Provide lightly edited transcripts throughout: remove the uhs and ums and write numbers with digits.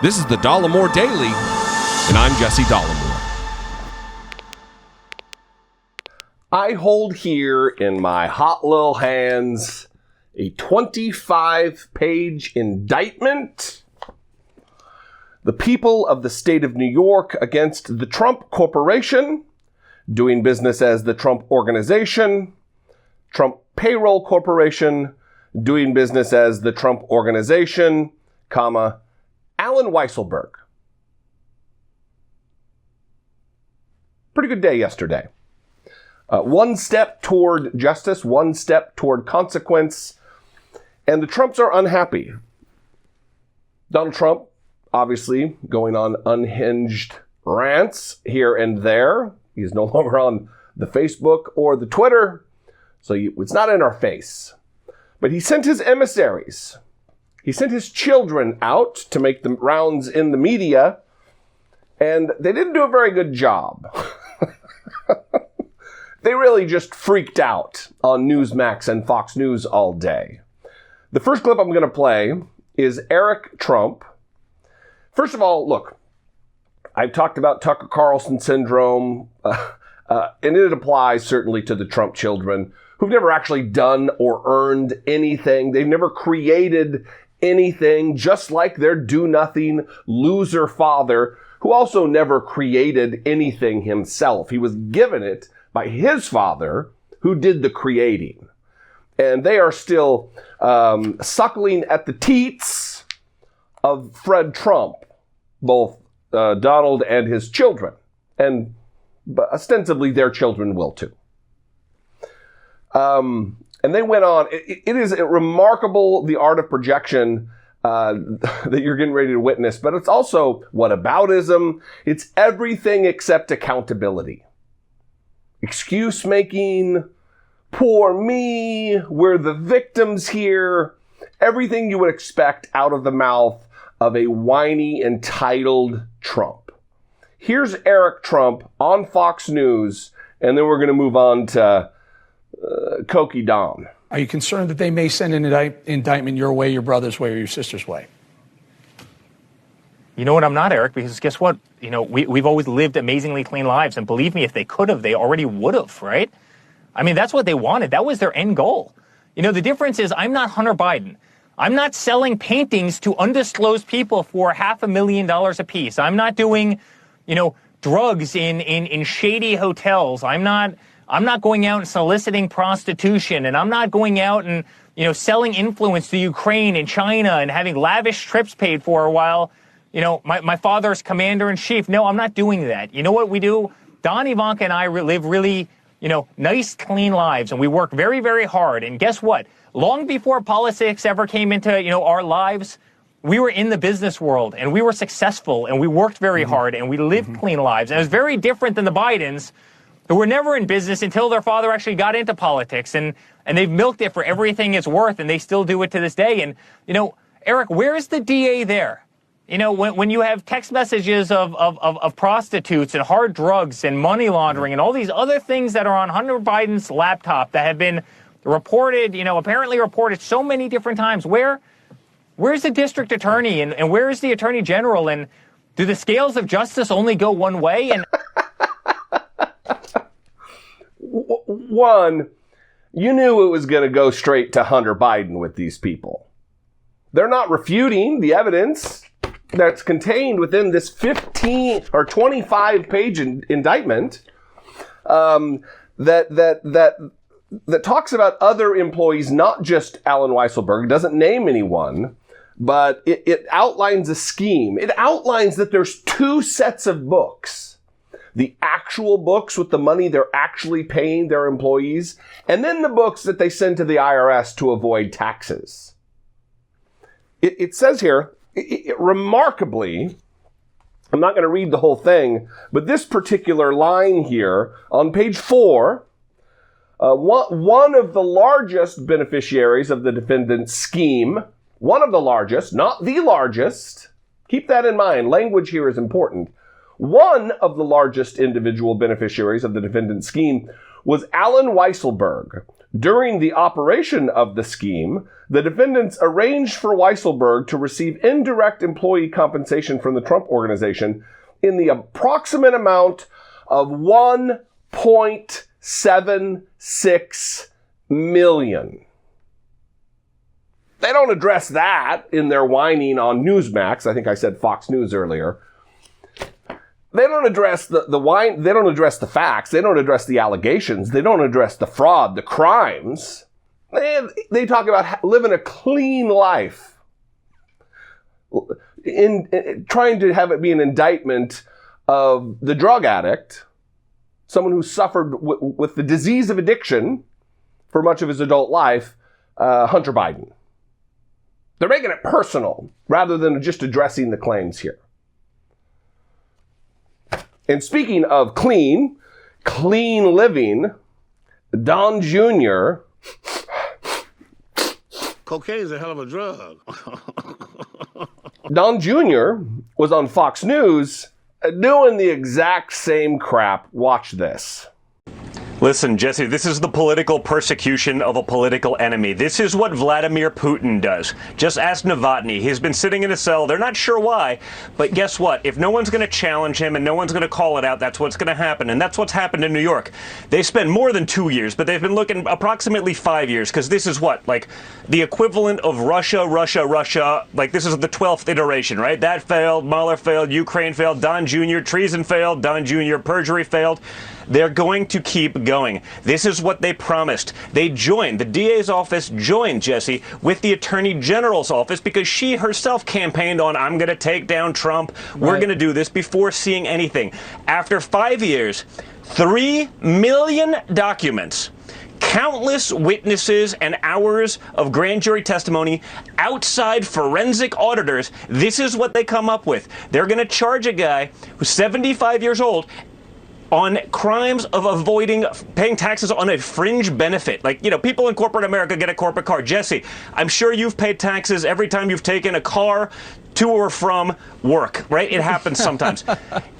This is the Dollemore Daily, and I'm Jesse Dollemore. I hold here in my hot little hands a 25-page indictment. The people of the state of New York against the Trump Corporation, doing business as the Trump Organization, Trump Payroll Corporation, doing business as the Trump Organization, comma, Alan Weisselberg. Pretty good day yesterday. One step toward justice, one step toward consequence, and the Trumps are unhappy. Donald Trump, obviously, going on unhinged rants here and there. He's no longer on the Facebook or the Twitter, so it's not in our face. But he sent his emissaries. He sent his children out to make the rounds in the media, and they didn't do a very good job. They really just freaked out on Newsmax and Fox News all day. The first clip I'm going to play is Eric Trump. First of all, look, I've talked about Tucker Carlson syndrome, and it applies certainly to the Trump children who've never actually done or earned anything. They've never created anything, just like their do-nothing loser father, who also never created anything himself. He was given it by his father, who did the creating. And they are still suckling at the teats of Fred Trump, both Donald and his children. And ostensibly their children will too. And they went on. It is remarkable, the art of projection that you're getting ready to witness, but it's also whataboutism. It's everything except accountability. Excuse making, poor me, we're the victims here. Everything you would expect out of the mouth of a whiny, entitled Trump. Here's Eric Trump on Fox News, and then we're going to move on to Koki Don. Are you concerned that they may send an indictment your way, your brother's way, or your sister's way? You know what, I'm not, Eric, because guess what? You know, we've always lived amazingly clean lives, and believe me, if they could have, they already would have, right? I mean, that's what they wanted. That was their end goal. You know, the difference is I'm not Hunter Biden. I'm not selling paintings to undisclosed people for $500,000 a piece. I'm not doing, you know, drugs in shady hotels. I'm not going out and soliciting prostitution, and I'm not going out and, you know, selling influence to Ukraine and China and having lavish trips paid for while, you know, my father's commander-in-chief. No, I'm not doing that. You know what we do? Don, Ivanka, and I live really, you know, nice, clean lives, and we work very, very hard. And guess what? Long before politics ever came into, you know, our lives, we were in the business world, and we were successful, and we worked very hard, and we lived clean lives. And it was very different than the Bidens, who were never in business until their father actually got into politics, and they've milked it for everything it's worth, and they still do it to this day. And, you know, Eric, where is the DA there? You know, when you have text messages of prostitutes and hard drugs and money laundering and all these other things that are on Hunter Biden's laptop that have been reported, you know, apparently reported so many different times, where's the district attorney and where is the attorney general? And do the scales of justice only go one way? And one, you knew it was going to go straight to Hunter Biden with these people. They're not refuting the evidence that's contained within this 15 or 25-page indictment that talks about other employees, not just Alan Weisselberg. It doesn't name anyone, but it outlines a scheme. It outlines that there's two sets of books. The actual books with the money they're actually paying their employees, and then the books that they send to the IRS to avoid taxes. It says here, remarkably, I'm not going to read the whole thing, but this particular line here on page 4, one of the largest beneficiaries of the defendant's scheme, one of the largest, not the largest, keep that in mind, language here is important. One of the largest individual beneficiaries of the defendant's scheme was Alan Weisselberg, During the operation of the scheme, the defendants arranged for Weisselberg to receive indirect employee compensation from the Trump organization in the approximate amount of $1.76 million. They don't address that in their whining on Newsmax. I think I said Fox News earlier. They don't address the whine. They don't address the facts. They don't address the allegations. They don't address the fraud, the crimes. They talk about living a clean life. In trying to have it be an indictment of the drug addict, someone who suffered with the disease of addiction for much of his adult life, Hunter Biden. They're making it personal rather than just addressing the claims here. And speaking of clean living, Don Jr. Cocaine is a hell of a drug. Don Jr. was on Fox News doing the exact same crap. Watch this. Listen, Jesse, this is the political persecution of a political enemy. This is what Vladimir Putin does. Just ask Novotny. He's been sitting in a cell. They're not sure why. But guess what? If no one's going to challenge him and no one's going to call it out, that's what's going to happen. And that's what's happened in New York. They spent more than 2 years, but they've been looking approximately 5 years, because this is what? Like the equivalent of Russia. Like this is the 12th iteration, right? That failed. Mueller failed. Ukraine failed. Don Jr. treason failed. Don Jr. perjury failed. They're going to keep going. This is what they promised. They joined, the DA's office joined, Jesse, with the Attorney General's office because she herself campaigned on, I'm going to take down Trump. We're going to do this before seeing anything. After 5 years, 3 million documents, countless witnesses and hours of grand jury testimony, outside forensic auditors, this is what they come up with. They're going to charge a guy who's 75 years old on crimes of avoiding paying taxes on a fringe benefit. Like, people in corporate America get a corporate car. Jesse, I'm sure you've paid taxes every time you've taken a car to or from work, right? It happens sometimes.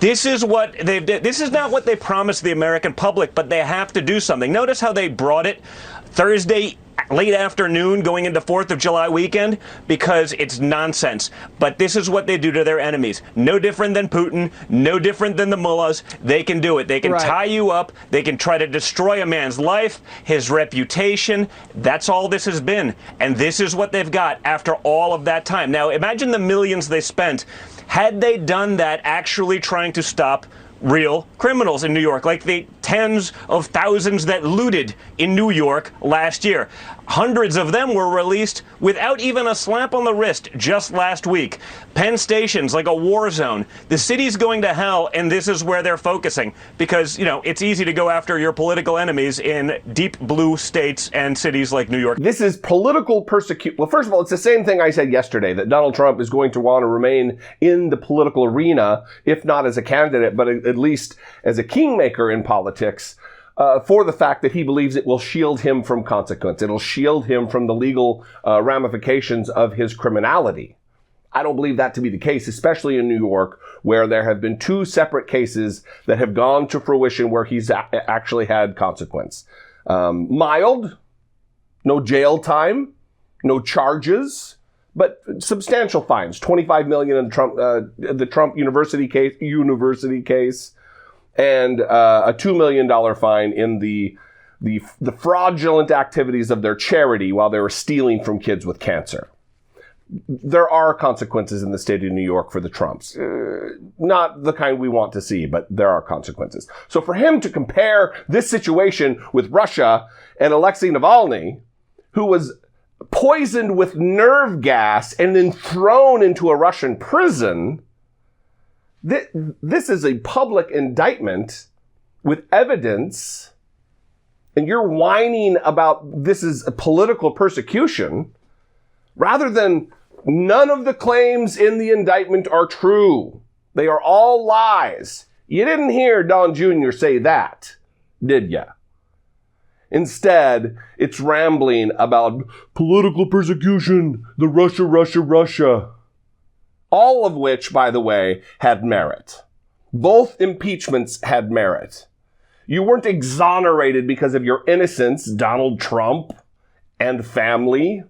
This is what they've did. This is not what they promised the American public, but they have to do something. Notice how they brought it Thursday late afternoon going into 4th of July weekend, because it's nonsense. But this is what they do to their enemies. No different than Putin, no different than the mullahs. They can do it. They can tie you up. They can try to destroy a man's life, his reputation. That's all this has been. And this is what they've got after all of that time. Now, imagine the millions they spent had they done that actually trying to stop real criminals in New York, like the tens of thousands that looted in New York last year. Hundreds of them were released without even a slap on the wrist just last week. Penn Station's like a war zone. The city's going to hell, and this is where they're focusing because, it's easy to go after your political enemies in deep blue states and cities like New York. This is political persecution. Well, first of all, it's the same thing I said yesterday, that Donald Trump is going to want to remain in the political arena, if not as a candidate, but at least as a kingmaker in politics, for the fact that he believes it will shield him from consequence. It'll shield him from the legal ramifications of his criminality. I don't believe that to be the case, especially in New York, where there have been 2 separate cases that have gone to fruition where he's actually had consequence. Mild, no jail time, no charges, but substantial fines. $25 million in the Trump University case, and a $2 million fine in the fraudulent activities of their charity while they were stealing from kids with cancer. There are consequences in the state of New York for the Trumps. Not the kind we want to see, but there are consequences. So for him to compare this situation with Russia and Alexei Navalny, who was poisoned with nerve gas and then thrown into a Russian prison, this is a public indictment with evidence, and you're whining about this is a political persecution, rather than none of the claims in the indictment are true. They are all lies. You didn't hear Don Jr. say that, did ya? Instead, it's rambling about political persecution, the Russia. All of which, by the way, had merit. Both impeachments had merit. You weren't exonerated because of your innocence, Donald Trump and family.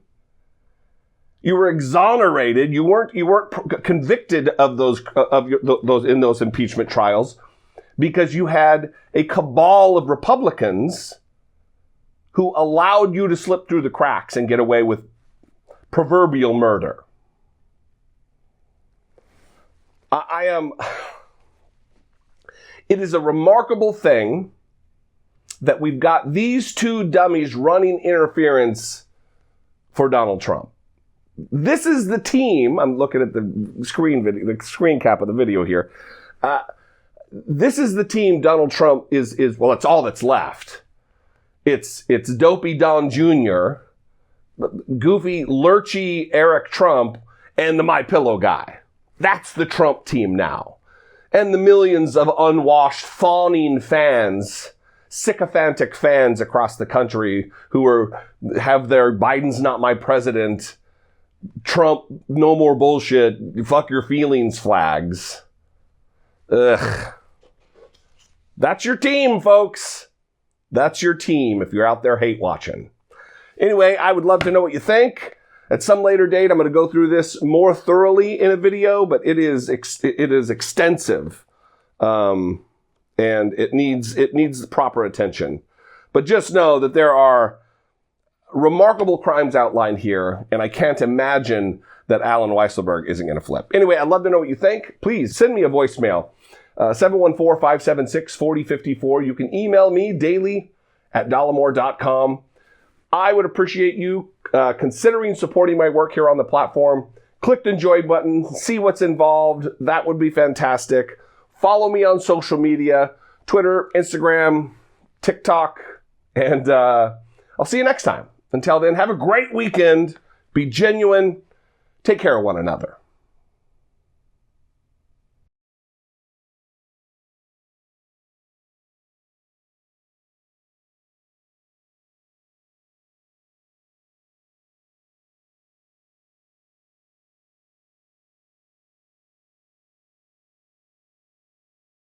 You were exonerated. You weren't convicted of those in those impeachment trials because you had a cabal of Republicans who allowed you to slip through the cracks and get away with proverbial murder. It is a remarkable thing that we've got these two dummies running interference for Donald Trump. This is the team. I'm looking at the screen cap of the video here. This is the team Donald Trump is. Well, it's all that's left. It's Dopey Don Jr., goofy, lurchy Eric Trump, and the My Pillow guy. That's the Trump team now. And the millions of unwashed, fawning fans, sycophantic fans across the country who have their Biden's not my president, Trump, no more bullshit, fuck your feelings flags. Ugh. That's your team, folks. That's your team if you're out there hate watching. Anyway, I would love to know what you think. At some later date, I'm going to go through this more thoroughly in a video, but it is extensive, and it needs proper attention. But just know that there are remarkable crimes outlined here, and I can't imagine that Alan Weisselberg isn't going to flip. Anyway, I'd love to know what you think. Please send me a voicemail. 714-576-4054. You can email me daily@dollemore.com. I would appreciate you considering supporting my work here on the platform. Click the enjoy button, see what's involved. That would be fantastic. Follow me on social media, Twitter, Instagram, TikTok, and I'll see you next time. Until then, have a great weekend. Be genuine. Take care of one another.